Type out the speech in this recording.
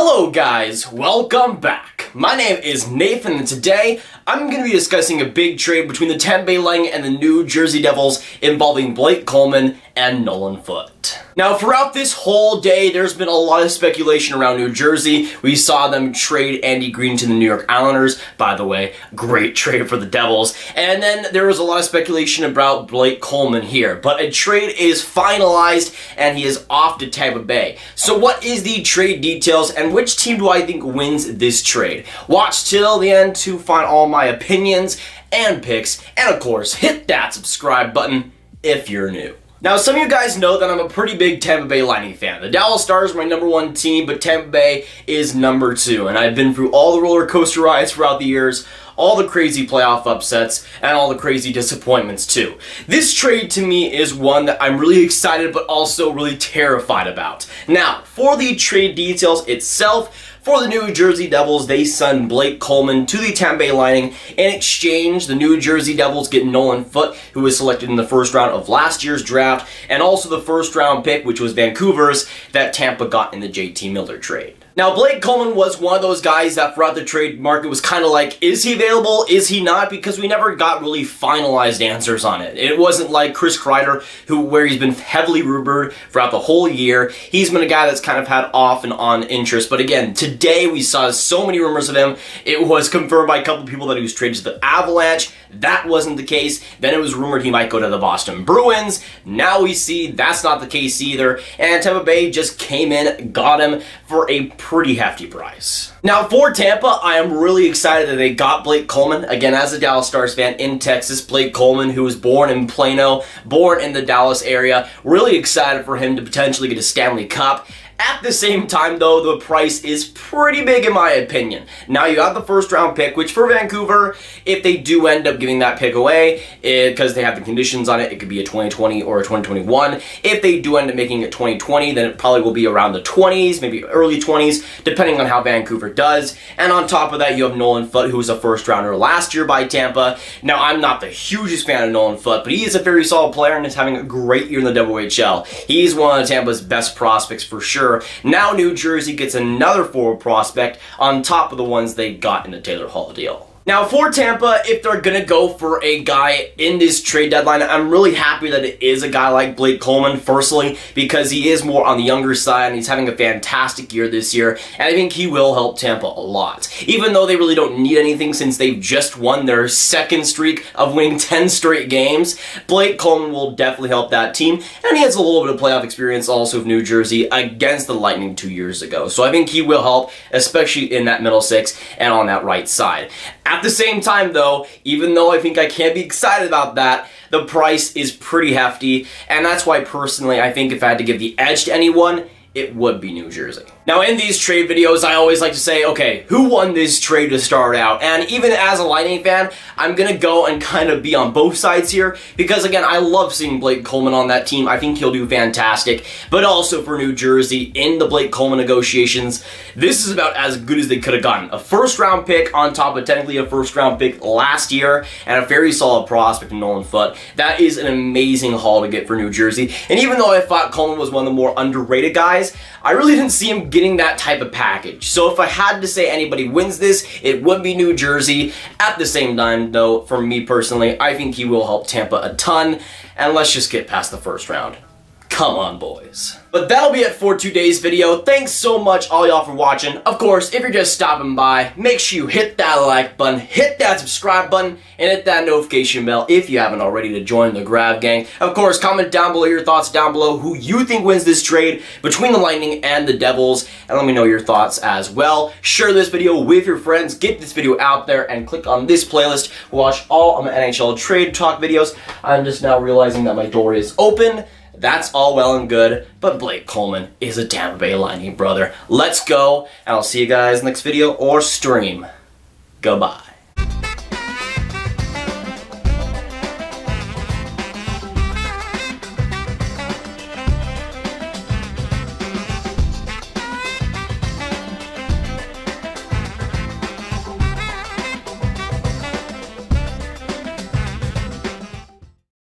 Hello guys, welcome back. My name is Nathan and today I'm going to be discussing a big trade between the Tampa Bay Lightning and the New Jersey Devils involving Blake Coleman and Nolan Foote. Now throughout this whole day there's been a lot of speculation around New Jersey. We saw them trade Andy Green to the New York Islanders. By the way, great trade for the Devils. And then there was a lot of speculation about Blake Coleman here. But a trade is finalized and he is off to Tampa Bay. So what is the trade details and which team do I think wins this trade? Watch till the end to find all my opinions and picks, and of course hit that subscribe button if you're new. Now some of you guys know that I'm a pretty big Tampa Bay Lightning fan. The Dallas Stars are my #1 team, but Tampa Bay is #2, and I've been through all the roller coaster rides throughout the years, all the crazy playoff upsets, and all the crazy disappointments too. This trade to me is one that I'm really excited but also really terrified about. Now, for the trade details itself, for the New Jersey Devils, they send Blake Coleman to the Tampa Bay Lightning. In exchange, the New Jersey Devils get Nolan Foote, who was selected in the first round of last year's draft, and also the first round pick, which was Vancouver's, that Tampa got in the JT Miller trade. Now, Blake Coleman was one of those guys that throughout the trade market was kind of like, is he available, is he not? Because we never got really finalized answers on it. It wasn't like Chris Kreider, where he's been heavily rumored throughout the whole year. He's been a guy that's kind of had off and on interest. But again, today we saw so many rumors of him. It was confirmed by a couple people that he was traded to the Avalanche. That wasn't the case. Then it was rumored he might go to the Boston Bruins. Now we see that's not the case either. And Tampa Bay just came in, got him for a pretty hefty price. Now for Tampa, I am really excited that they got Blake Coleman. Again, as a Dallas Stars fan in Texas, Blake Coleman, who was born in Plano, born in the Dallas area, really excited for him to potentially get a Stanley Cup. At the same time, though, the price is pretty big in my opinion. Now, you got the first round pick, which for Vancouver, if they do end up giving that pick away, because they have the conditions on it, it could be a 2020 or a 2021. If they do end up making it 2020, then it probably will be around the 20s, maybe early 20s, depending on how Vancouver does. And on top of that, you have Nolan Foote, who was a first rounder last year by Tampa. Now, I'm not the hugest fan of Nolan Foote, but he is a very solid player and is having a great year in the WHL. He's one of Tampa's best prospects for sure. Now New Jersey gets another forward prospect on top of the ones they got in the Taylor Hall deal. Now for Tampa, if they're going to go for a guy in this trade deadline, I'm really happy that it is a guy like Blake Coleman, firstly, because he is more on the younger side and he's having a fantastic year this year, and I think he will help Tampa a lot. Even though they really don't need anything since they've just won their second streak of winning 10 straight games, Blake Coleman will definitely help that team, and he has a little bit of playoff experience also with New Jersey against the Lightning 2 years ago. So I think he will help, especially in that middle six and on that right side. At the same time though, even though I think I can't be excited about that, the price is pretty hefty, and that's why personally I think if I had to give the edge to anyone, it would be New Jersey. Now in these trade videos, I always like to say, okay, who won this trade to start out? And even as a Lightning fan, I'm gonna go and kind of be on both sides here, because again, I love seeing Blake Coleman on that team. I think he'll do fantastic, but also for New Jersey in the Blake Coleman negotiations, this is about as good as they could have gotten. A first round pick on top of technically a first round pick last year, and a very solid prospect in Nolan Foote. That is an amazing haul to get for New Jersey. And even though I thought Coleman was one of the more underrated guys, I really didn't see him getting that type of package. So if I had to say anybody wins this, it would be New Jersey. At the same time, though, for me personally, I think he will help Tampa a ton. And let's just get past the first round. Come on, boys. But that'll be it for today's video. Thanks so much all y'all for watching. Of course, if you're just stopping by, make sure you hit that like button, hit that subscribe button, and hit that notification bell if you haven't already to join the Grav gang. Of course, comment down below your thoughts down below who you think wins this trade between the Lightning and the Devils, and let me know your thoughts as well. Share this video with your friends, get this video out there, and click on this playlist. Watch all of my NHL trade talk videos. I'm just now realizing that my door is open. That's all well and good, but Blake Coleman is a Tampa Bay Lightning brother. Let's go, and I'll see you guys next video or stream. Goodbye.